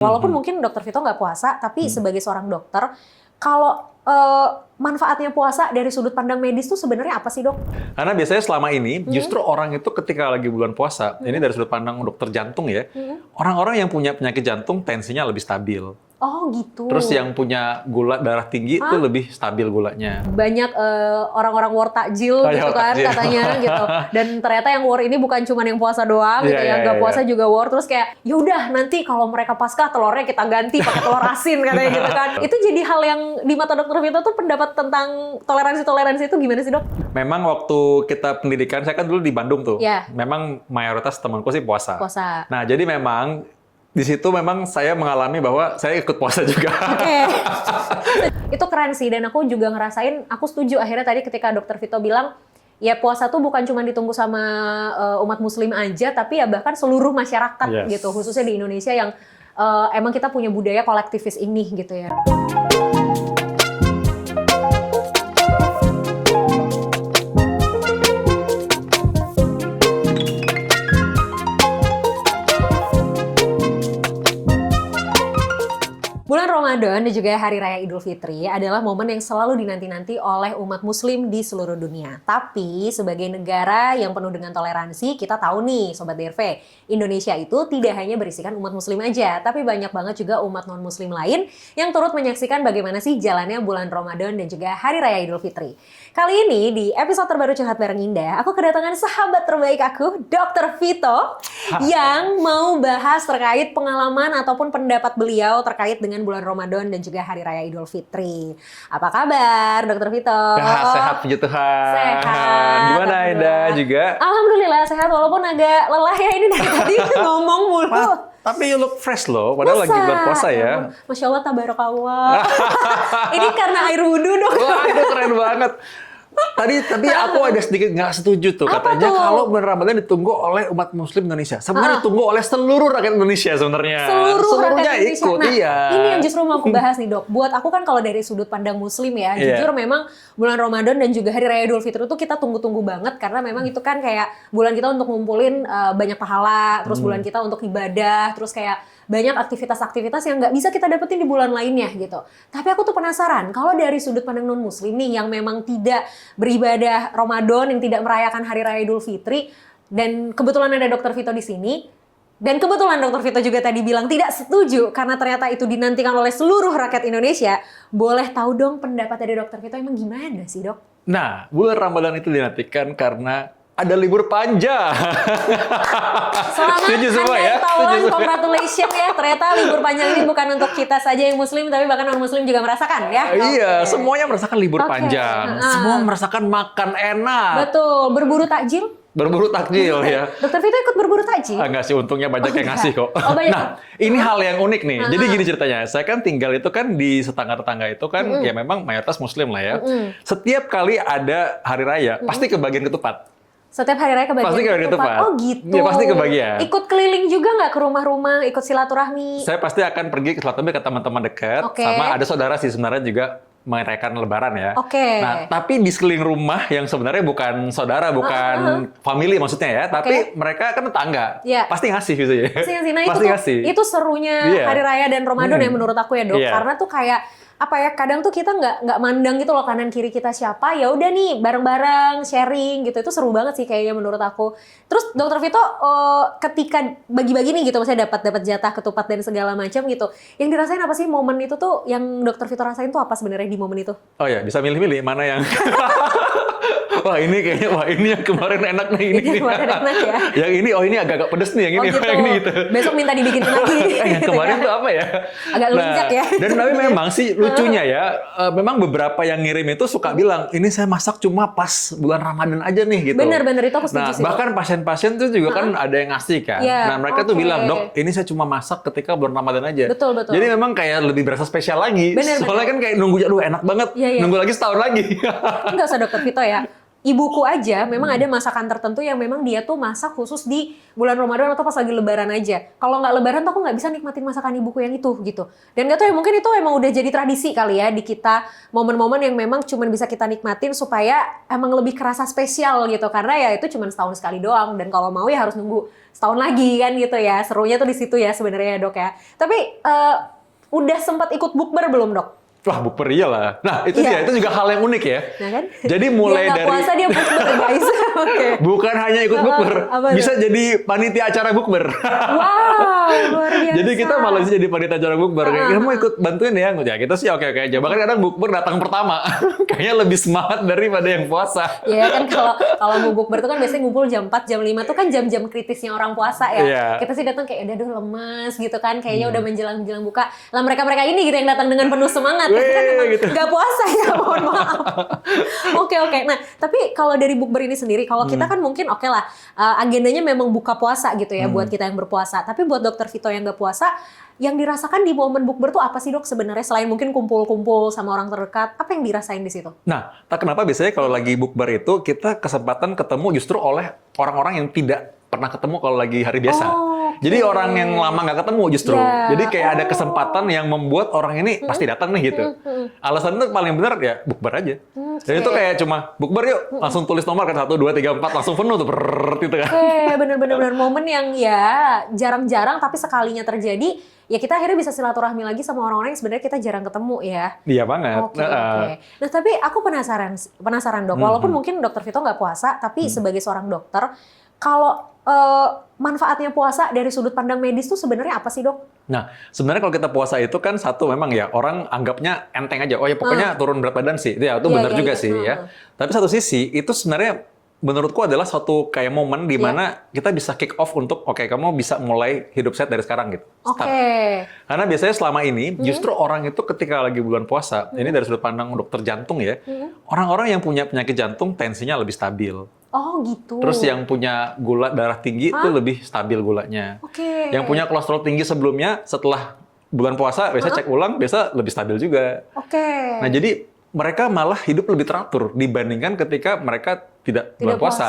Walaupun mungkin dokter Vito nggak puasa, tapi sebagai seorang dokter, kalau manfaatnya puasa dari sudut pandang medis tuh sebenarnya apa sih, Dok? Karena biasanya selama ini justru orang itu ketika lagi bulan puasa, ini dari sudut pandang dokter jantung ya, orang-orang yang punya penyakit jantung tensinya lebih stabil. Oh gitu. Terus yang punya gula darah tinggi itu lebih stabil gulanya. Banyak orang-orang war takjil gitu kan takjil. katanya gitu. Dan ternyata yang war ini bukan cuma yang puasa doang gitu ya, nggak puasa juga war. Terus kayak ya udah nanti kalau mereka Paskah telurnya kita ganti pakai telur asin katanya gitu kan. Itu jadi hal yang di mata dokter Vito tuh pendapat tentang toleransi itu gimana sih, Dok? Memang waktu kita pendidikan, saya kan dulu di Bandung tuh. Ya. Memang mayoritas temanku sih puasa. Puasa. Nah, jadi memang di situ memang saya mengalami bahwa saya ikut puasa juga. Oke. Itu keren sih, dan aku juga ngerasain, aku setuju akhirnya tadi ketika dokter Vito bilang, ya puasa tuh bukan cuma ditunggu sama umat muslim aja, tapi ya bahkan seluruh masyarakat gitu, khususnya di Indonesia yang emang kita punya budaya kolektivis ini gitu ya. Bulan Ramadan dan juga Hari Raya Idul Fitri adalah momen yang selalu dinanti-nanti oleh umat muslim di seluruh dunia. Tapi sebagai negara yang penuh dengan toleransi, kita tahu nih Sobat DRV, Indonesia itu tidak hanya berisikan umat muslim aja, tapi banyak banget juga umat non-muslim lain yang turut menyaksikan bagaimana sih jalannya bulan Ramadan dan juga Hari Raya Idul Fitri. Kali ini di episode terbaru Curhat Bareng Indah, aku kedatangan sahabat terbaik aku, Dr. Vito, yang mau bahas terkait pengalaman ataupun pendapat beliau terkait dengan bulan Ramadan dan juga Hari Raya Idul Fitri. Apa kabar, Dr. Vito? Sehat, puji Tuhan. Sehat. Gimana Indah juga? Alhamdulillah sehat, walaupun agak lelah ya ini dari tadi ngomong mulu. Tapi you look fresh loh, padahal lagi bulan puasa ya. Masya Allah, tabarakallah. Ini karena air wudhu dong. Wah, itu keren banget. Tapi aku ada sedikit nggak setuju tuh. Apa Katanya tuh? kalau bulan Ramadan ditunggu oleh umat muslim Indonesia. Sebenarnya ditunggu oleh seluruh rakyat Indonesia sebenarnya. rakyat Seluruhnya Indonesia. ikut, Nah, iya. ini yang justru mau aku bahas nih, Dok. Buat aku kan kalau dari sudut pandang muslim ya, jujur memang bulan Ramadan dan juga Hari Raya Idul Fitri itu kita tunggu-tunggu banget. Karena memang itu kan kayak bulan kita untuk ngumpulin banyak pahala, terus bulan kita untuk ibadah, terus kayak banyak aktivitas-aktivitas yang nggak bisa kita dapetin di bulan lainnya gitu. Tapi aku tuh penasaran, kalau dari sudut pandang non-muslim nih yang memang tidak beribadah Ramadan, yang tidak merayakan Hari Raya Idul Fitri, dan kebetulan ada Dr. Vito di sini, dan kebetulan Dr. Vito juga tadi bilang tidak setuju karena ternyata itu dinantikan oleh seluruh rakyat Indonesia, boleh tahu dong pendapat dari Dr. Vito emang gimana sih, Dok? Nah, bulan Ramadan itu dinantikan karena ada libur panjang. Selamat Setuju semua ya? tahun, Setuju semua. congratulations ya. Ternyata libur panjang ini bukan untuk kita saja yang muslim, tapi bahkan non-muslim juga merasakan ya. Iya, Oke. semuanya merasakan libur panjang. Semua merasakan makan enak. Betul, berburu takjil. Berburu takjil ya. Dr. Vito ikut berburu takjil? Enggak sih, untungnya banyak yang ngasih kok. Oh, banyak. Nah, ini hal yang unik nih. Jadi gini ceritanya, saya kan tinggal itu kan di tetangga-tetangga itu kan ya memang mayoritas muslim lah ya. Setiap kali ada hari raya, pasti kebagian ketupat. Setiap hari raya kebagian Pasti kebagian ketupat. Oh gitu. Iya, pasti kebagian. Ikut keliling juga nggak ke rumah-rumah, ikut silaturahmi? Saya pasti akan pergi ke silaturahmi ke teman-teman dekat, Oke. sama ada saudara sih sebenarnya juga merayakan Lebaran ya. Oke. Nah, tapi di sekeliling rumah yang sebenarnya bukan saudara, bukan family maksudnya ya, tapi mereka kan tetangga. Iya. Pasti ngasih gitu ya. Nah, Pasti ngasih. itu serunya Iya. Hari Raya dan Ramadan ya menurut aku ya, Dok. Iya. Karena tuh kayak apa ya, kadang tuh kita nggak mandang gitu loh kanan kiri kita siapa, ya udah nih bareng-bareng sharing gitu, itu seru banget sih kayaknya menurut aku. Terus Dr. Vito ketika bagi-bagi nih gitu, maksudnya dapat jatah ketupat dan segala macam gitu, yang dirasain apa sih momen itu tuh, yang Dr. Vito rasain tuh apa sebenarnya di momen itu? Oh ya, bisa milih-milih mana yang wah ini kayaknya, wah ini yang kemarin enak nih ini. Yang kemarin enak ya? Yang ini, oh ini agak-agak pedes nih, yang ini, gitu. yang ini gitu. Besok minta dibikin lagi. Yang kemarin tuh apa ya? Agak lunjak ya. Dan tapi memang sih lucunya ya, memang beberapa yang ngirim itu suka bilang, ini saya masak cuma pas bulan Ramadan aja nih gitu. Bener itu aku setuju Nah, sih. bahkan pasien-pasien tuh juga kan ada yang ngasih kan. Iya, Nah, mereka tuh oke. bilang, "Dok, ini saya cuma masak ketika bulan Ramadan aja." Betul. Jadi memang kayak lebih berasa spesial lagi. Bener. Soalnya kan kayak nunggu, aduh enak banget. Iya. Nunggu lagi setahun lagi. Nggak usah Dr. Vito ya. ibuku aja memang ada masakan tertentu yang memang dia tuh masak khusus di bulan Ramadan atau pas lagi lebaran aja. Kalau nggak lebaran tuh aku nggak bisa nikmatin masakan ibuku yang itu gitu. Dan nggak tahu ya, mungkin itu emang udah jadi tradisi kali ya di kita, momen-momen yang memang cuman bisa kita nikmatin supaya emang lebih kerasa spesial gitu. Karena ya itu cuman setahun sekali doang, dan kalau mau ya harus nunggu setahun lagi kan gitu ya. Serunya tuh di situ ya sebenarnya ya, Dok ya. Tapi udah sempat ikut bukber belum, Dok? Wah, bukber iyalah. Nah, itu dia. Itu juga hal yang unik ya. Nah kan? Jadi mulai dia dari puasa dia bukber, guys. Oke. bukan hanya ikut bukber, apa bisa jadi panitia acara bukber. Wow, luar biasa. Jadi kita malah bisa jadi panitia acara bukber. Kayak, kita mau ikut bantuin ya? Ya kita sih oke-oke aja. Bahkan kadang bukber datang pertama. Kayaknya lebih semangat daripada yang puasa. Ya kan, kalau mau bukber tuh kan biasanya ngumpul jam 4, jam 5 tuh kan jam-jam kritisnya orang puasa ya. Iya. Kita sih datang kayak udah lemes gitu kan. Kayaknya udah menjelang buka. Lah mereka-mereka ini gitu yang datang dengan penuh semangat. Weh, Kan memang gitu. nggak puasa ya, mohon maaf. Oke. Nah, tapi kalau dari bukber ini sendiri, kalau kita kan mungkin oke lah, agendanya memang buka puasa gitu ya buat kita yang berpuasa. Tapi buat Dokter Vito yang nggak puasa, yang dirasakan di momen bukber tuh apa sih, Dok, sebenarnya selain mungkin kumpul-kumpul sama orang terdekat? Apa yang dirasain di situ? Nah, tak kenapa biasanya kalau lagi bukber itu kita kesempatan ketemu justru oleh orang-orang yang tidak pernah ketemu kalau lagi hari biasa. Jadi orang yang lama nggak ketemu justru. Ya. Jadi kayak ada kesempatan yang membuat orang ini pasti datang nih gitu. Alasan itu paling benar ya bukber aja. Dan itu kayak cuma bukber yuk, langsung tulis nomor kan 1, 2, 3, 4 langsung penuh tuh gitu kan. Bener-bener momen yang ya jarang-jarang tapi sekalinya terjadi, ya kita akhirnya bisa silaturahmi lagi sama orang-orang yang sebenarnya kita jarang ketemu ya. Iya banget. Oke. Nah tapi aku penasaran Dok, walaupun mungkin Dokter Vito nggak puasa, tapi sebagai seorang dokter, kalau manfaatnya puasa dari sudut pandang medis tuh sebenarnya apa sih, Dok? Nah, sebenarnya kalau kita puasa itu kan satu memang ya orang anggapnya enteng aja. Oh ya pokoknya turun berat badan sih. Ya itu benar juga sih ya. Tapi satu sisi itu sebenarnya menurutku adalah suatu kayak momen di mana kita bisa kick off untuk oke, kamu bisa mulai hidup sehat dari sekarang gitu. Karena biasanya selama ini justru orang itu ketika lagi bulan puasa, ini dari sudut pandang dokter jantung ya, orang-orang yang punya penyakit jantung tensinya lebih stabil. Oh gitu. Terus yang punya gula darah tinggi itu lebih stabil gulanya. Yang punya kolesterol tinggi sebelumnya setelah bulan puasa biasa cek ulang biasa lebih stabil juga. Nah jadi mereka malah hidup lebih teratur dibandingkan ketika mereka tidak bulan puasa.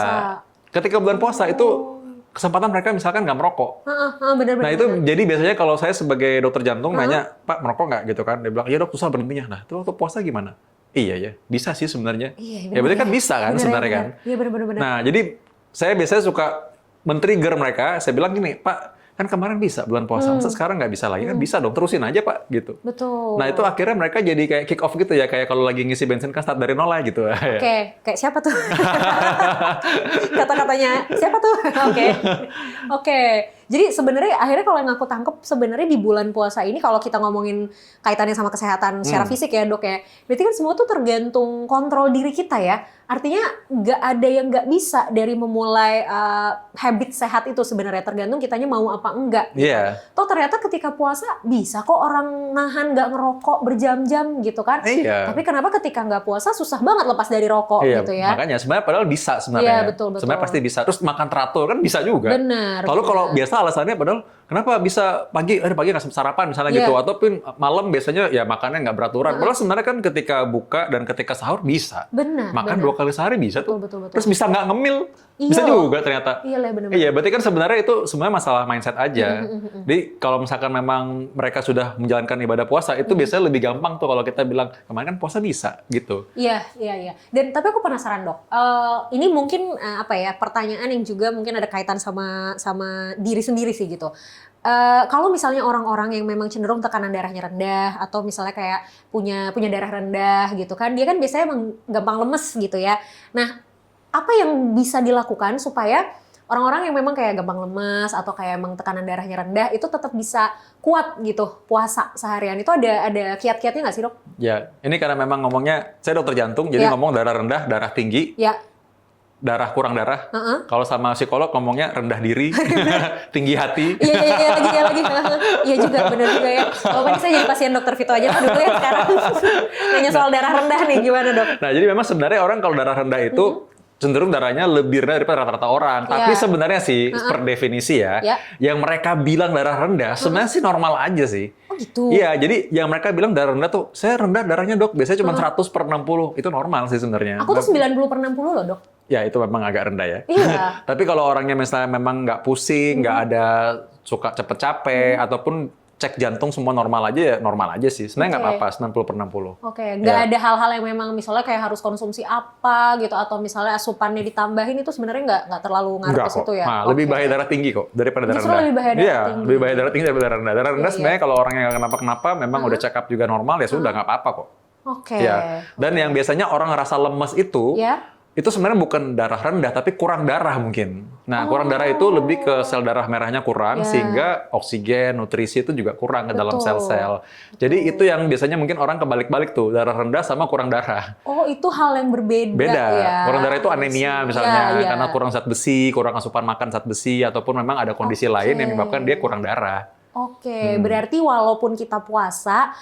Ketika bulan puasa itu kesempatan mereka misalkan nggak merokok. Bener-bener. Nah itu jadi biasanya kalau saya sebagai dokter jantung nanya, Pak merokok nggak gitu kan? Dia bilang, iya dok susah berhentinya. Nah itu waktu puasa gimana? Iya ya, bisa sih sebenarnya. Ya berarti kan bisa kan sebenarnya kan? Iya benar-benar. Nah jadi saya biasanya suka men-trigger mereka. Saya bilang gini, Pak kan kemarin bisa bulan puasa, masa sekarang nggak bisa lagi? Kan bisa dong, terusin aja Pak gitu. Betul. Nah itu akhirnya mereka jadi kayak kick off gitu ya, kayak kalau lagi ngisi bensin kan start dari nol lah gitu. Kayak siapa tuh? Kata-katanya siapa tuh? Oke. Jadi sebenarnya akhirnya kalau yang aku tangkep sebenarnya di bulan puasa ini kalau kita ngomongin kaitannya sama kesehatan secara fisik ya, Dok ya. Berarti kan semua tuh tergantung kontrol diri kita ya. Artinya nggak ada yang nggak bisa dari memulai habit sehat itu sebenarnya, tergantung kitanya mau apa enggak. Iya. Toh ternyata ketika puasa bisa kok orang nahan nggak ngerokok berjam-jam gitu kan. Iya. Tapi kenapa ketika nggak puasa susah banget lepas dari rokok gitu ya. Makanya sebenarnya padahal bisa sebenarnya. Iya, betul. Sebenarnya pasti bisa. Terus makan teratur kan bisa juga. Benar. Lalu kalau biasa alasannya padahal kenapa bisa pagi nggak sarapan misalnya gitu, ataupun malam biasanya ya makannya nggak beraturan. Padahal sebenarnya kan ketika buka dan ketika sahur bisa. Makan 2 kali sehari bisa tuh. Betul. Terus bisa nggak ngemil. Bisa juga ternyata. Iya, benar. Iya, berarti kan sebenarnya itu sebenarnya masalah mindset aja. Jadi kalau misalkan memang mereka sudah menjalankan ibadah puasa, itu biasanya lebih gampang tuh kalau kita bilang, kemarin kan puasa bisa, gitu. Iya. Dan tapi aku penasaran, Dok. Ini mungkin pertanyaan yang juga mungkin ada kaitan sama diri sendiri sih gitu. Kalau misalnya orang-orang yang memang cenderung tekanan darahnya rendah atau misalnya kayak punya darah rendah gitu kan, dia kan biasanya emang gampang lemes gitu ya. Nah, apa yang bisa dilakukan supaya orang-orang yang memang kayak gampang lemes atau kayak emang tekanan darahnya rendah itu tetap bisa kuat gitu puasa seharian? Itu ada kiat-kiatnya nggak sih, Dok? Ya, ini karena memang ngomongnya saya dokter jantung, jadi ngomong darah rendah, darah tinggi. Darah kurang darah. Kalau sama psikolog ngomongnya rendah diri, tinggi hati. Iya lagi. Iya juga, benar juga ya. Walaupun saya jadi pasien dokter Vito aja dulu ya sekarang. Nanya soal darah rendah nih, gimana, Dok? Nah, jadi memang sebenarnya orang kalau darah rendah itu cenderung darahnya lebih rendah daripada rata-rata orang. Tapi sebenarnya sih per definisi ya, yang mereka bilang darah rendah sebenarnya sih normal aja sih. Oh gitu? Iya, jadi yang mereka bilang darah rendah tuh, saya rendah darahnya dok, biasanya cuma 100/60. Itu normal sih sebenarnya. Aku tuh 90/60 loh dok. Ya itu memang agak rendah ya. Iya. Tapi kalau orangnya misalnya memang nggak pusing, nggak ada suka cepet capek, ataupun cek jantung semua normal aja ya normal aja sih. Sebenarnya nggak apa-apa 90/60. Oke, nggak ada hal-hal yang memang misalnya kayak harus konsumsi apa gitu atau misalnya asupannya ditambahin itu sebenarnya nggak terlalu ngaruh ke situ ya. Nah, lebih bahaya darah tinggi kok daripada darah Justru rendah. lebih bahaya darah Iya, tinggi. lebih bahaya darah tinggi daripada darah rendah. Darah rendah sebenarnya kalau orangnya nggak kenapa-kenapa, memang udah check up juga normal ya sudah nggak apa-apa kok. Oke. Ya. Dan yang biasanya orang ngerasa lemes itu sebenarnya bukan darah rendah, tapi kurang darah mungkin. Nah, kurang darah itu lebih ke sel darah merahnya kurang, sehingga oksigen, nutrisi itu juga kurang ke dalam sel-sel. Jadi itu yang biasanya mungkin orang kebalik-balik tuh, darah rendah sama kurang darah. Oh, itu hal yang berbeda Beda. ya. Kurang darah itu anemia misalnya, karena kurang zat besi, kurang asupan makan zat besi, ataupun memang ada kondisi lain yang menyebabkan dia kurang darah. Oke, berarti walaupun kita puasa,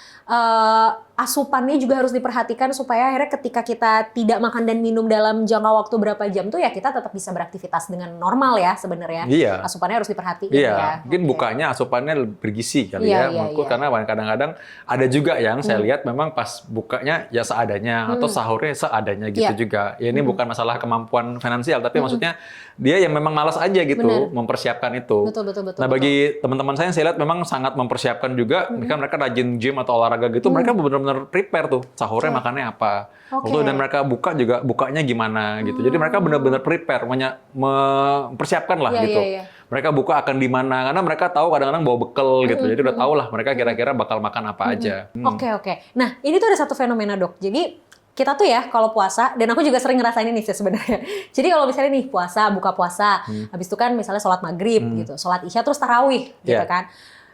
asupannya juga harus diperhatikan supaya akhirnya ketika kita tidak makan dan minum dalam jangka waktu berapa jam tuh ya kita tetap bisa beraktivitas dengan normal ya sebenarnya. Iya. Asupannya harus diperhatiin ya. Mungkin Oke. bukanya asupannya bergizi kali ya menurutku karena kadang-kadang ada juga yang saya lihat memang pas bukanya ya seadanya atau sahurnya seadanya gitu juga. Ya ini bukan masalah kemampuan finansial tapi maksudnya dia yang memang malas aja gitu mempersiapkan itu. Betul. Nah, bagi teman-teman saya yang saya lihat memang sangat mempersiapkan juga, mereka rajin gym atau olahraga gitu, mereka benar-benar prepare tuh sahurnya makannya apa. Waktu dan mereka buka juga bukanya gimana gitu. Jadi mereka benar-benar prepare, mempersiapkan lah gitu. Mereka buka akan di mana karena mereka tahu kadang-kadang bawa bekal gitu. Jadi udah tahu lah mereka kira-kira bakal makan apa aja. Oke. Nah, ini tuh ada satu fenomena dok. Jadi kita tuh ya kalau puasa, dan aku juga sering ngerasain ini sih sebenarnya. Jadi kalau misalnya nih puasa, buka puasa, habis itu kan misalnya sholat maghrib gitu, sholat isya terus tarawih gitu kan.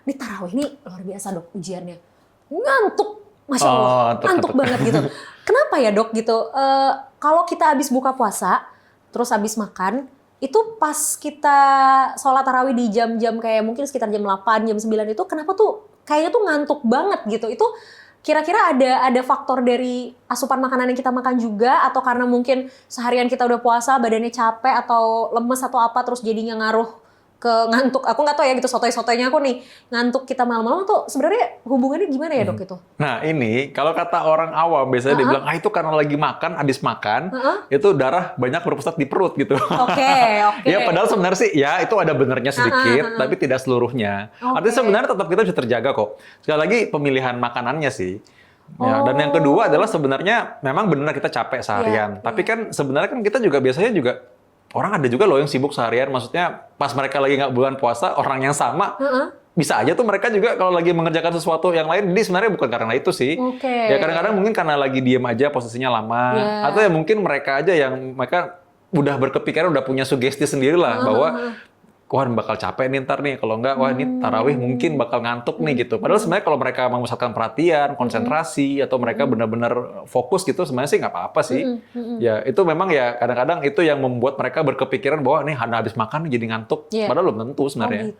Ini tarawih ini luar biasa dok ujiannya. Ngantuk, Masya Allah, ngantuk banget gitu. Kenapa ya dok gitu? Kalau kita habis buka puasa, terus habis makan, itu pas kita sholat tarawih di jam-jam kayak mungkin sekitar jam 8, jam 9 itu, kenapa tuh kayaknya tuh ngantuk banget gitu. Itu kira-kira ada faktor dari asupan makanan yang kita makan juga atau karena mungkin seharian kita udah puasa badannya capek atau lemes atau apa terus jadinya ngaruh ke ngantuk. Aku nggak tahu ya gitu sotoy-sotoynya aku nih ngantuk kita malam-malam tuh sebenarnya hubungannya gimana ya dok itu? Nah ini kalau kata orang awam biasanya dibilang itu karena lagi makan, habis makan itu darah banyak berpusat di perut gitu. Oke. Ya padahal sebenarnya sih ya itu ada benernya sedikit tapi tidak seluruhnya. Artinya sebenarnya tetap kita bisa terjaga kok. Sekali lagi pemilihan makanannya sih. Ya, dan yang kedua adalah sebenarnya memang benar kita capek seharian. Tapi kan sebenarnya kan kita juga biasanya juga orang ada juga loh yang sibuk seharian. Maksudnya pas mereka lagi nggak bulan puasa orang yang sama bisa aja tuh mereka juga kalau lagi mengerjakan sesuatu yang lain. Jadi sebenarnya bukan karena itu sih. Ya kadang-kadang mungkin karena lagi diem aja posisinya lama. Atau ya mungkin mereka aja yang mereka udah berkepikiran udah punya sugesti sendiri lah bahwa wah bakal capek nih ntar nih, kalau enggak wah ini tarawih mungkin bakal ngantuk nih gitu. Padahal sebenarnya kalau mereka memusatkan perhatian, konsentrasi, atau mereka benar-benar fokus gitu, sebenarnya sih nggak apa-apa sih. Ya itu memang ya kadang-kadang itu yang membuat mereka berkepikiran bahwa nih habis makan jadi ngantuk. Padahal belum tentu sebenarnya.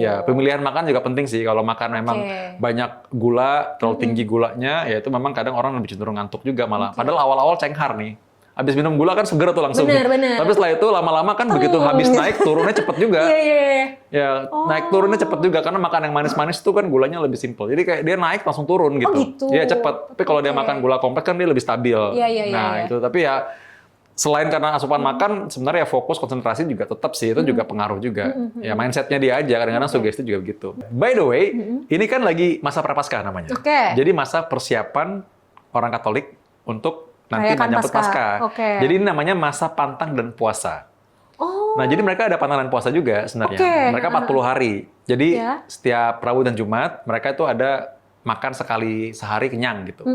Ya pemilihan makan juga penting sih. Kalau makan memang banyak gula, terlalu tinggi gulanya, ya itu memang kadang orang lebih cenderung ngantuk juga malah. Padahal awal-awal cenghar nih. Habis minum gula kan seger tuh langsung. Bener. Tapi setelah itu lama-lama kan begitu habis naik turunnya cepet juga. Ya naik turunnya cepet juga karena makan yang manis-manis itu kan gulanya lebih simpel. Jadi kayak dia naik langsung turun gitu. Iya cepet. Tapi kalau dia makan gula kompleks kan dia lebih stabil. Itu tapi ya selain karena asupan makan sebenarnya ya fokus konsentrasi juga tetap sih itu juga pengaruh juga. Ya mindsetnya dia aja kadang-kadang sugesti juga begitu. By the way, ini kan lagi masa prapaskah namanya. Jadi masa persiapan orang Katolik untuk nanti menyambut Paskah. Jadi ini namanya masa pantang dan puasa. Nah, jadi mereka ada pantang dan puasa juga sebenarnya. Mereka 40 hari. Jadi setiap Rabu dan Jumat mereka itu ada makan sekali sehari kenyang gitu.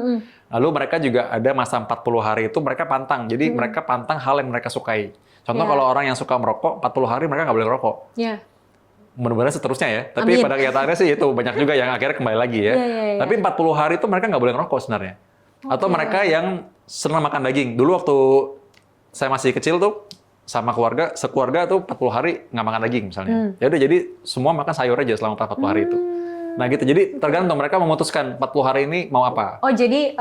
Lalu mereka juga ada masa 40 hari itu mereka pantang. Jadi mereka pantang hal yang mereka sukai. Contoh kalau orang yang suka merokok, 40 hari mereka nggak boleh ngerokok. Mudah-mudahan seterusnya ya. Tapi pada kenyataannya sih itu banyak juga yang akhirnya kembali lagi ya. Tapi 40 hari itu mereka nggak boleh ngerokok sebenarnya. Atau mereka yang senang makan daging. Dulu waktu saya masih kecil tuh sama keluarga, sekeluarga tuh 40 hari nggak makan daging misalnya. Ya udah jadi semua makan sayur aja selama 40 hari itu. Nah gitu, jadi tergantung mereka memutuskan 40 hari ini mau apa. Oh jadi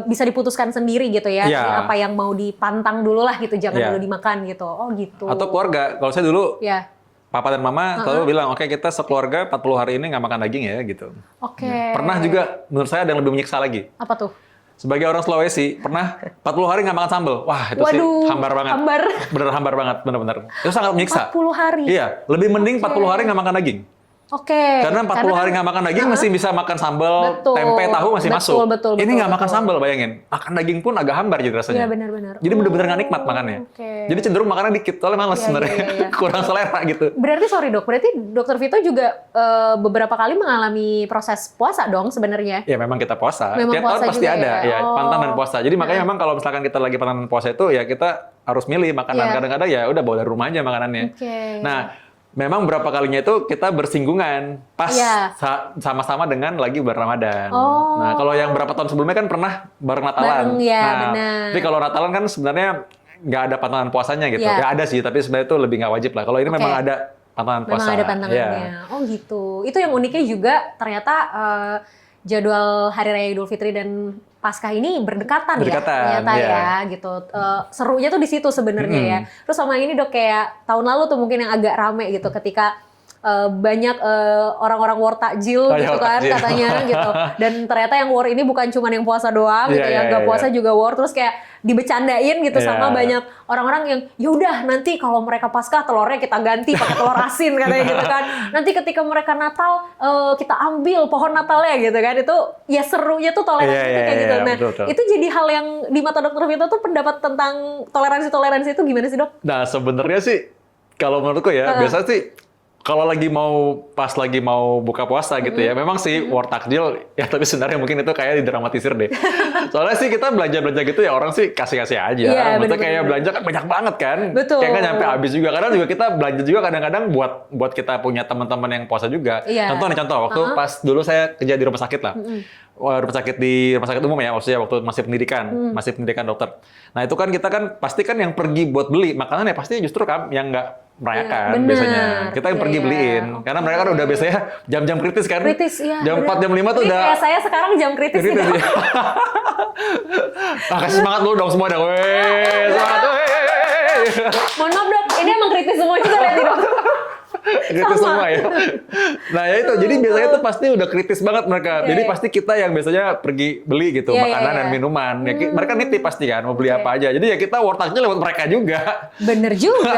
bisa diputuskan sendiri gitu ya, Iya. apa yang mau dipantang dulu lah gitu, jangan Iya. dulu dimakan gitu. Oh gitu. Atau keluarga, kalau saya dulu Ya, papa dan mama selalu bilang, oke kita sekeluarga 40 hari ini nggak makan daging ya gitu. oke. Pernah juga, menurut saya ada yang lebih menyiksa lagi. Apa tuh? Sebagai orang Sulawesi, pernah 40 hari nggak makan sambal. Wah itu sih Waduh, hambar banget. hambar. Bener hambar banget, bener-bener. Itu sangat menyiksa. 40 hari? Iya, lebih mending 40 hari nggak makan daging. Oke. Karena 40 hari nggak makan daging masih bisa makan sambal, Betul. tempe, tahu masih masuk. Betul, Ini nggak makan betul. sambal, bayangin. Makan daging pun agak hambar gitu rasanya. Iya benar-benar. Jadi bener-bener nggak nikmat makannya. Oke. Jadi cenderung makannya dikit, soalnya males Iya, sebenarnya. iya. Kurang selera gitu. Berarti sorry dok, berarti dokter Vito juga beberapa kali mengalami proses puasa dong sebenarnya? Ya memang kita puasa. Memang Tiap puasa tahun pasti juga ada, ya? Oh. pantan dan puasa. Jadi makanya memang kalau misalkan kita lagi pantan dan puasa itu ya kita harus milih makanan. Iya. Kadang-kadang ya udah bawa dari rumah aja makanannya. Oke. Nah, memang berapa kalinya itu kita bersinggungan pas Iya. sama-sama dengan lagi bulan Ramadan. Oh. Nah, kalau yang berapa tahun sebelumnya kan pernah bareng Natalan. Bareng, ya, nah, benar. tapi kalau Natalan kan sebenarnya nggak ada pantangan puasanya gitu. Iya. Ya ada sih, tapi sebenarnya itu lebih nggak wajib lah. Kalau ini Oke. memang ada pantangan puasa. Memang ada pantangannya. Iya. Oh gitu. Itu yang uniknya juga ternyata jadwal Hari Raya Idul Fitri dan Paskah ini berdekatan, Berdekatan, ya ternyata iya. ya gitu. Serunya tuh di situ sebenarnya ya. Terus sama ini dok kayak tahun lalu tuh mungkin yang agak rame gitu ketika banyak orang-orang war takjil Oh, gitu ya, war kan takjil. katanya gitu. Dan ternyata yang war ini bukan cuma yang puasa doang gitu Iya, ya, iya, nggak iya. puasa juga war. Terus kayak dibecandain gitu Iya. sama banyak orang-orang yang yaudah nanti kalau mereka Paskah telurnya kita ganti pakai telur asin katanya gitu kan. Nanti ketika mereka Natal kita ambil pohon Natalnya gitu kan. Itu ya serunya tuh toleransi Iya, iya, kayak gitu. iya, Nah betul. itu jadi hal yang di mata dokter Vito tuh pendapat tentang toleransi itu gimana sih dok? Nah, sebenarnya sih kalau menurutku ya, biasa sih kalau pas lagi mau buka puasa gitu ya, memang sih war takjil ya, tapi sebenarnya mungkin itu kayak didramatisir deh. Soalnya sih kita belanja-belanja gitu ya orang sih kasih-kasih aja. Iya, Maksudnya bener-bener. kayak belanja kan banyak banget kan. Betul. Kayak nggak nyampe habis juga. Kadang juga kita belanja juga kadang-kadang buat kita punya teman-teman yang puasa juga. Iya. Contoh waktu pas dulu saya kerja di rumah sakit lah. Wah, rumah sakit umum ya, maksudnya waktu masih pendidikan dokter. Nah itu kan kita kan pasti kan yang pergi buat beli makanan ya pasti justru kan yang nggak merayakan Iya, biasanya. bener. Kita yang Iya, pergi iya. beliin. Karena mereka kan udah biasanya jam-jam kritis kan. Kritis ya. Jam bener. 4, jam 5 tuh Ini udah kayak saya sekarang jam kritis nih, kritis Dok. ya. Kasih semangat dulu dong semua dong. Weh, semangat. Weh. Mohon maaf dok, ini emang kritis semua juga lihat nih dok. Kritis Sama. semua ya. Nah ya itu, jadi biasanya tuh pasti udah kritis banget mereka. Iya, Jadi iya. pasti kita yang biasanya pergi beli gitu, Iya, makanan iya, dan iya. minuman. Ya, mereka nitip pasti kan, mau beli Oke. apa aja. Jadi ya kita wartagnya lewat mereka juga. Bener juga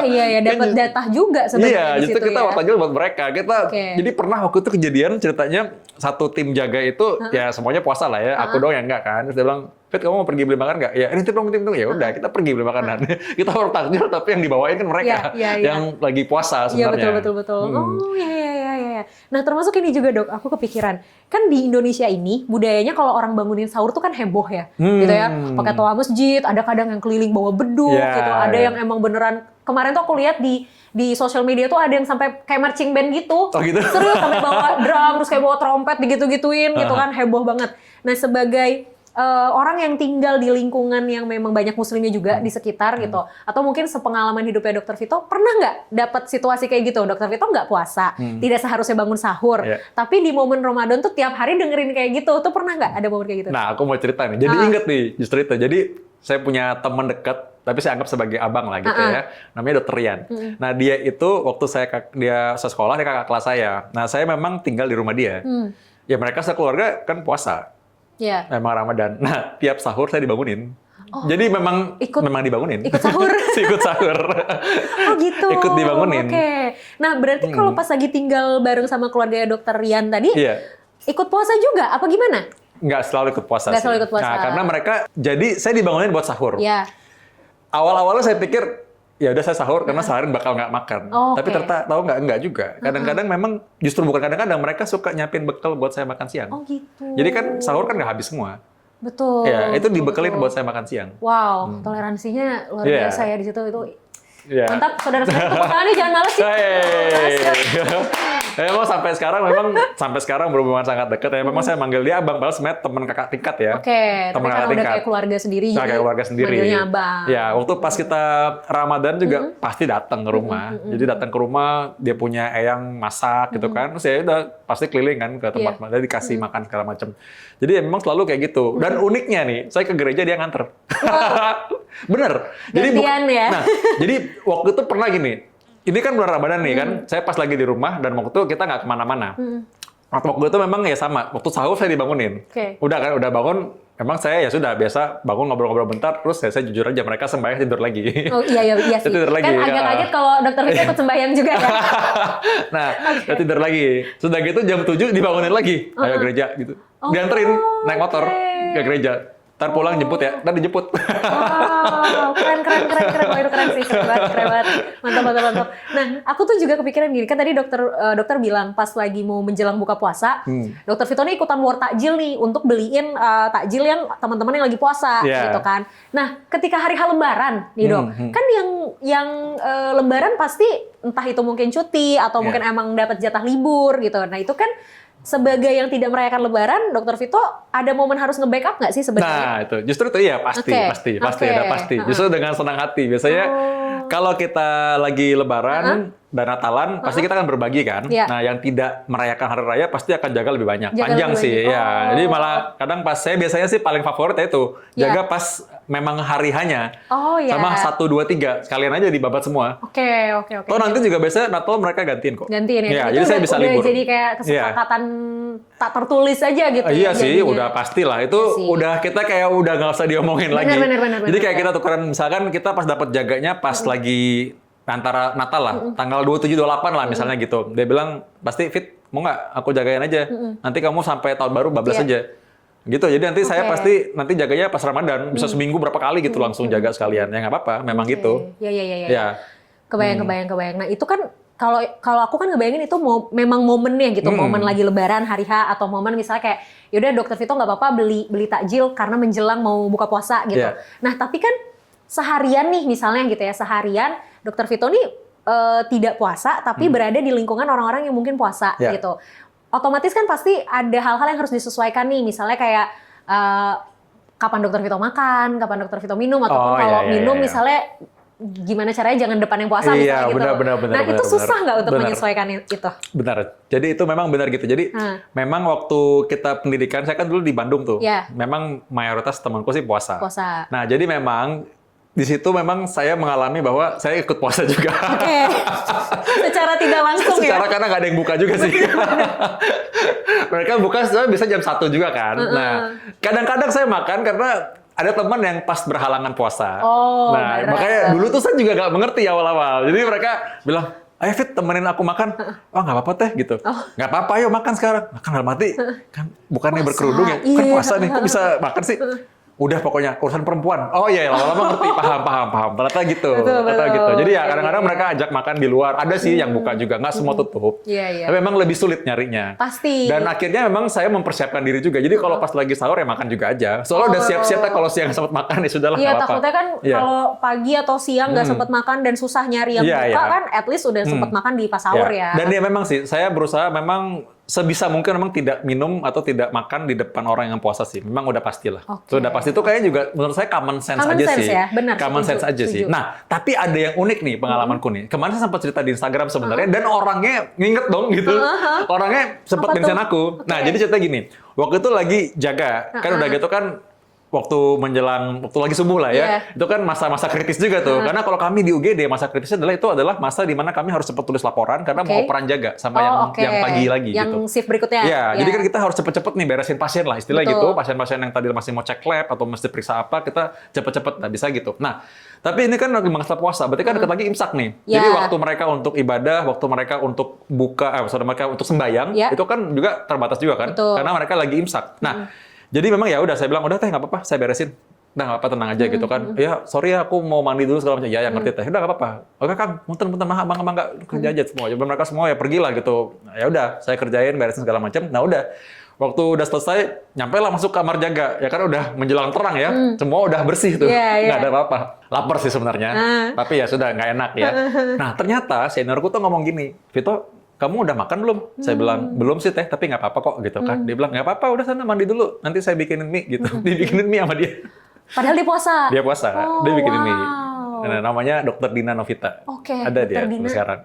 ya, iya dapat Kan jatah juga sebenarnya Iya, di justru situ kita ya. wartagnya buat mereka. Oke. Jadi pernah waktu itu kejadian ceritanya satu tim jaga itu ya semuanya puasa lah ya. Aku doang yang enggak kan. Terus dia bilang, Fit, kamu mau pergi beli makan nggak? Ya, ini tip dong. Ya udah, kita pergi beli makanan. Kita wartagnya, tapi yang dibawain kan mereka Iya, iya. yang lagi puasa Iya sebenarnya. betul. Oh iya. Nah termasuk ini juga dok, aku kepikiran kan di Indonesia ini budayanya kalau orang bangunin sahur tuh kan heboh ya, gitu ya. Pakai toa masjid, ada kadang yang keliling bawa beduk, Iya, gitu. Ada iya. yang emang beneran kemarin tuh aku lihat di sosial media tuh ada yang sampai kayak marching band gitu. Oh, gitu? Serius sampai bawa drum terus kayak bawa trompet digitu-gituin gitu kan, heboh banget. Nah sebagai orang yang tinggal di lingkungan yang memang banyak muslimnya juga di sekitar gitu, atau mungkin sepengalaman hidupnya Dokter Vito, pernah nggak dapat situasi kayak gitu? Dokter Vito nggak puasa, tidak seharusnya bangun sahur, Iya. tapi di momen Ramadan tuh tiap hari dengerin kayak gitu, tuh pernah nggak ada momen kayak gitu? Nah, aku mau cerita nih. Jadi inget nih, justru itu. Jadi saya punya teman dekat, tapi saya anggap sebagai abang lah gitu ya. Namanya Dokter Rian. Nah, dia itu waktu dia sekolah, dia kakak kelas saya. Nah, saya memang tinggal di rumah dia. Ya mereka sekeluarga kan puasa. Iya. Memang Ramadan. Nah, tiap sahur saya dibangunin. Jadi memang dibangunin. Ikut sahur. Ikut sahur. Oh gitu. Ikut dibangunin. Oke. Nah berarti kalau pas lagi tinggal bareng sama keluarga Dokter Rian tadi, Iya. ikut puasa juga? Apa gimana? Nggak selalu ikut puasa Nggak sih. selalu ikut puasa. Nah, karena mereka, jadi saya dibangunin buat sahur. Ya. Awal-awalnya saya pikir, ya udah saya sahur karena seharian bakal nggak makan. Oh, Tapi oke. ternyata tahu nggak juga. Kadang-kadang memang justru bukan kadang-kadang mereka suka nyiapin bekal buat saya makan siang. Oh gitu. Jadi kan sahur kan nggak habis semua. Betul. Ya, itu betul, dibekelin betul. buat saya makan siang. Wow, toleransinya luar Iya. biasa ya di situ itu. Iya. Mantap, saudara-saudara. Tepuk tangan nih, jangan males sih. Hey. Males, ya. Emang sampai sekarang berhubungan sangat dekat ya. Memang saya manggil dia abang, padahal sebenarnya teman kakak tingkat ya. Oke, tapi Teman karena kakak udah tingkat. kayak keluarga sendiri, Nah, jadi kayak keluarga sendiri. manggilnya abang. Ya, waktu pas kita Ramadan juga pasti datang ke rumah. Jadi datang ke rumah, dia punya eyang masak gitu kan. Terus ya udah pasti keliling kan ke tempat Iya. dia dikasih makan segala macam. Jadi ya memang selalu kayak gitu. Dan uniknya nih, saya ke gereja dia nganter. Bener. Gantian ya. Nah, jadi waktu itu pernah gini. Ini kan bulan Ramadan nih kan, saya pas lagi di rumah dan waktu itu kita nggak kemana-mana. Waktu itu memang ya sama, waktu sahur saya dibangunin. Oke. Udah bangun, memang saya ya sudah biasa bangun ngobrol-ngobrol bentar, terus saya jujur aja mereka sembahyang tidur lagi. Oh iya sih. Tidur lagi, Kan ya. agak kaget kalau dokter Vito ikut sembahyang juga ya. Nah, saya tidur lagi. Sudah gitu jam 7 dibangunin lagi, ayo gereja gitu. Oh, Dianterin naik motor oke. ke gereja. Ntar pulang jemput ya, ntar dijemput. Wow, keren. Wah, itu keren sih, keren banget. Mantap. Nah, aku tuh juga kepikiran gini, kan tadi dokter bilang pas lagi mau menjelang buka puasa, dokter Vito nih ikutan war takjil nih untuk beliin takjil yang teman-teman yang lagi puasa Yeah. gitu kan. Nah, ketika hari Lebaran nih dok, kan yang Lebaran pasti entah itu mungkin cuti atau mungkin emang dapat jatah libur gitu. Nah, itu kan sebagai yang tidak merayakan Lebaran, Dokter Vito ada momen harus nge-backup nggak sih sebenarnya? Nah, itu justru itu ya pasti ada pasti. Justru dengan senang hati. Biasanya kalau kita lagi Lebaran dan Natalan, pasti kita akan berbagi kan. Iya. Nah, yang tidak merayakan hari raya pasti akan jaga lebih banyak. Jaga Panjang lebih sih, banyak. ya. Jadi malah kadang pas saya biasanya sih paling favorit ya itu Iya. jaga pas memang hari hanya. Oh ya. Sama 1, 2, 3 sekalian aja dibabat semua. Oke. Toh nanti juga biasanya Natal mereka gantiin kok. Gantiin ya. Iya, Itu jadi saya udah- bisa udah libur. jadi kayak kesepakatan tak tertulis aja gitu. Iya ya, sih, jadinya. udah pastilah. Itu Iya sih. udah kita kayak udah nggak usah diomongin lagi. Benar. Jadi kayak kita tukeran, misalkan kita pas dapat jaganya pas lagi antara Natal lah, tanggal 27, 28 lah misalnya gitu. Dia bilang, pasti Fit, mau nggak aku jagain aja. Nanti kamu sampai tahun baru bablas Iya. aja. Gitu, jadi nanti saya Oke. pasti nanti jaganya pas Ramadan, bisa seminggu berapa kali gitu langsung jaga sekalian. Ya nggak apa-apa, memang gitu. Iya. Ya. Kebayang. Nah, itu kan kalau aku kan ngebayangin itu memang momennya gitu, momen lagi Lebaran, hari H, atau momen misalnya kayak yaudah Dokter Vito nggak apa-apa beli takjil karena menjelang mau buka puasa gitu. Iya. Nah, tapi kan seharian nih misalnya gitu ya, seharian Dokter Vito nih tidak puasa tapi berada di lingkungan orang-orang yang mungkin puasa Iya. gitu. Otomatis kan pasti ada hal-hal yang harus disesuaikan nih, misalnya kayak kapan Dokter Vito makan, kapan Dokter Vito minum, ataupun Oh, kalau iya, minum iya. misalnya gimana caranya jangan depan yang puasa Iya, misalnya gitu. benar. Nah, itu susah nggak untuk Benar. menyesuaikan itu? Benar. Jadi itu memang benar gitu. Jadi memang waktu kita pendidikan, saya kan dulu di Bandung tuh. Iya. Memang mayoritas temanku sih puasa. Puasa. Nah, jadi memang di situ memang saya mengalami bahwa saya ikut puasa juga. Oke. Secara tidak langsung Secara ya. karena nggak ada yang buka juga sih. Mereka buka sebenarnya bisa jam 1 juga kan. Nah, kadang-kadang saya makan karena ada teman yang pas berhalangan puasa. Oh, nah, berat. makanya dulu tuh saya juga nggak mengerti awal-awal. Jadi mereka bilang, ayo Fit, temenin aku makan. Oh, nggak apa-apa teh, gitu. Nggak apa-apa, ayo makan sekarang. Makan dalam hati, kan bukannya Puasa, berkerudung ya? Kan iya. puasa nih, kok bisa makan sih? Udah pokoknya urusan perempuan. Oh iya, lama-lama ngerti, paham. Ternyata gitu. Ternyata gitu. Jadi ya kadang-kadang mereka ajak makan di luar. Ada sih yang buka juga, nggak semua tutup. Iya. Tapi memang lebih sulit nyarinya. Pasti. Dan akhirnya memang saya mempersiapkan diri juga. Jadi kalau pas lagi sahur ya makan juga aja. Soalnya udah siap-siap lah, kalau siang sempat makan ya sudahlah, Iya, nggak apa-apa. takutnya kan Iya. kalau pagi atau siang nggak sempat makan dan susah nyari yang Iya, buka iya. kan, at least udah sempat makan di pas sahur ya. Dan ya memang sih, saya berusaha memang sebisa mungkin memang tidak minum atau tidak makan di depan orang yang puasa sih. Memang udah pastilah. Oke. Sudah pasti itu kayaknya juga menurut saya common sense Common aja sense sih. ya, benar, Common setuju, sense aja sih. setuju. Nah, tapi ada yang unik nih pengalamanku nih. Kemarin saya sempat cerita di Instagram sebenarnya dan orangnya nginget dong gitu. Orangnya sempat Apa mention tuh? aku. Oke. Nah, jadi cerita gini. Waktu itu lagi jaga. Kan udah gitu kan waktu lagi subuh lah ya. Iya. Itu kan masa-masa kritis juga tuh. Karena kalau kami di UGD, masa kritisnya adalah masa di mana kami harus cepat tulis laporan karena Oke. mau operan jaga sama oke. yang pagi lagi yang gitu. shift berikutnya. Iya, jadi kan kita harus cepet-cepet nih beresin pasien lah, istilah Betul. gitu. Pasien-pasien yang tadi masih mau cek lab atau mesti periksa apa, kita cepet-cepet nggak bisa gitu. Nah, tapi ini kan lagi masa puasa, berarti kan dekat lagi imsak nih. Ya. Jadi waktu mereka untuk ibadah, waktu mereka untuk buka, maksudnya mereka untuk sembahyang, Ya. itu kan juga terbatas juga kan, Betul. karena mereka lagi imsak. Nah, jadi memang ya udah saya bilang, udah teh nggak apa-apa, saya beresin. Udah nggak apa, tenang aja gitu kan. Ya, sorry ya, aku mau mandi dulu segala macam. Ya, yang ngerti teh. Udah nggak apa-apa. Oke Kang, punten, mangga, kerja aja semua. Jadi mereka semua ya pergilah gitu. Ya udah, saya kerjain, beresin segala macam. Nah udah, waktu udah selesai, nyampe lah masuk kamar jaga. Ya kan udah menjelang terang ya. Semua udah bersih tuh. Iya, iya. Nggak ada apa-apa. Lapar sih sebenarnya. Tapi ya sudah, nggak enak ya. Nah ternyata seniorku tuh ngomong gini, Vito, kamu udah makan belum? Saya bilang, belum sih teh, tapi nggak apa-apa kok gitu kan. Dia bilang, nggak apa-apa, udah sana mandi dulu, nanti saya bikinin mie gitu. Dibikinin mie sama dia. Padahal dia puasa. Dia puasa, Oh, dia bikinin mie. wow. Nah, namanya Dr. Dina Novita. Oke, Ada Dr. dia Dina. sekarang.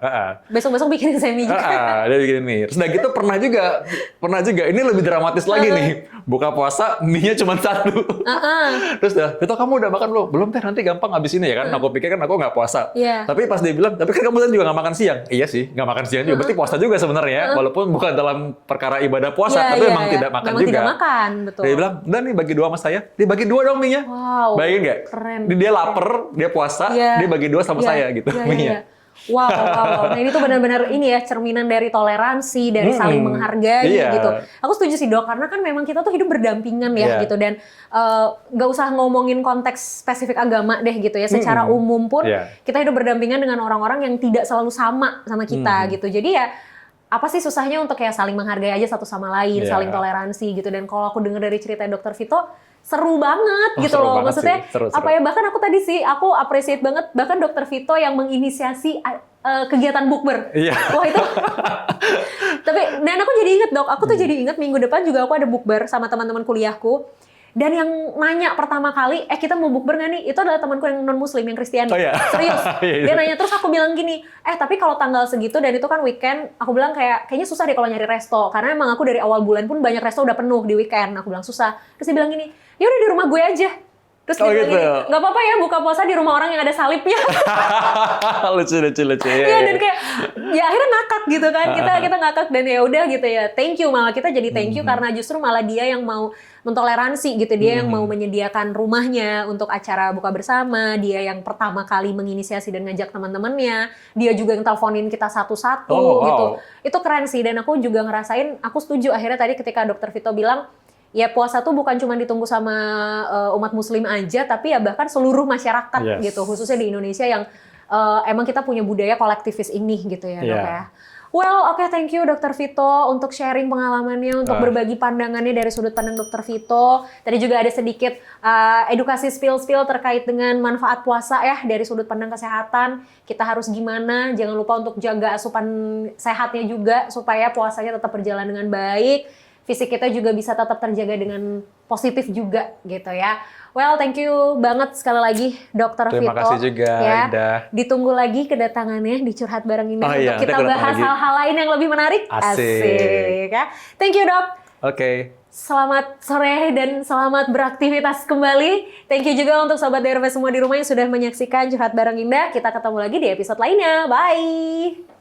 Besok-besok bikinin saya mie juga. Dia bikinin mie. Terus udah gitu pernah juga. Ini lebih dramatis lagi nih. Buka puasa, mie-nya cuma satu. Terus Vito kamu udah makan belum? Belum teh, nanti gampang habis ini ya kan. Aku pikir kan aku nggak puasa. Iya. Tapi pas dia bilang, tapi kan kamu tadi juga nggak makan siang. Iya sih, nggak makan siang juga. Berarti puasa juga sebenarnya. Walaupun bukan dalam perkara ibadah puasa, tapi memang tidak makan memang juga. tidak makan, betul. Dia bilang, udah nih bagi 2 sama saya. Dia bagi 2 dong mie-nya. Wow. Bayangin nggak? Keren. Dia lapar, dia puasa, dia bagi 2 sama saya gitu mie-nya. Wow. Nah ini tuh benar-benar ini ya cerminan dari toleransi, dari saling menghargai gitu. Aku setuju sih Dok, karena kan memang kita tuh hidup berdampingan ya gitu, dan nggak usah ngomongin konteks spesifik agama deh gitu ya. Secara umum pun kita hidup berdampingan dengan orang-orang yang tidak selalu sama kita gitu. Jadi ya apa sih susahnya untuk kayak saling menghargai aja satu sama lain, saling toleransi gitu. Dan kalau aku dengar dari cerita Dokter Vito, seru banget gitu loh. Maksudnya seru. apa ya, bahkan aku tadi sih aku appreciate banget bahkan Dokter Vito yang menginisiasi kegiatan bukber. Wah itu. Tapi dan aku jadi inget Dok, aku tuh jadi inget minggu depan juga aku ada bukber sama teman-teman kuliahku. Dan yang nanya pertama kali, kita mau bukber nggak nih? Itu adalah temanku yang non-muslim, yang Kristiani. Serius. Dia nanya, terus aku bilang gini, tapi kalau tanggal segitu dan itu kan weekend, aku bilang kayaknya susah deh kalau nyari resto. Karena emang aku dari awal bulan pun banyak resto udah penuh di weekend. Aku bilang susah. Terus dia bilang gini, ya udah di rumah gue aja. Terus dia bilang gini, nggak apa-apa ya buka puasa di rumah orang yang ada salibnya. lucu. Iya, dan kayak ya akhirnya ngakak gitu kan. Kita ngakak dan ya udah gitu ya. Thank you, malah kita jadi thank you karena justru malah dia yang mau mentoleransi gitu. Dia yang mau menyediakan rumahnya untuk acara buka bersama. Dia yang pertama kali menginisiasi dan ngajak teman-temannya. Dia juga yang teleponin kita satu-satu gitu. Itu keren sih, dan aku juga ngerasain, aku setuju akhirnya tadi ketika Dokter Vito bilang, ya puasa tuh bukan cuma ditunggu sama umat muslim aja, tapi ya bahkan seluruh masyarakat gitu, khususnya di Indonesia yang emang kita punya budaya kolektivis ini gitu ya Dok ya. Well, oke, thank you Dokter Vito untuk sharing pengalamannya, untuk berbagi pandangannya dari sudut pandang Dokter Vito. Tadi juga ada sedikit edukasi spill-spill terkait dengan manfaat puasa ya dari sudut pandang kesehatan. Kita harus gimana, jangan lupa untuk jaga asupan sehatnya juga supaya puasanya tetap berjalan dengan baik. Fisik kita juga bisa tetap terjaga dengan positif juga gitu ya. Well, thank you banget sekali lagi Dokter Vito. Terima kasih juga, Indah. Ditunggu lagi kedatangannya di Curhat Bareng Indah untuk kita kita bahas hal-hal lain yang lebih menarik. Asik ya. Thank you Dok. Oke. Selamat sore dan selamat beraktivitas kembali. Thank you juga untuk Sobat DRV semua di rumah yang sudah menyaksikan Curhat Bareng Indah. Kita ketemu lagi di episode lainnya. Bye.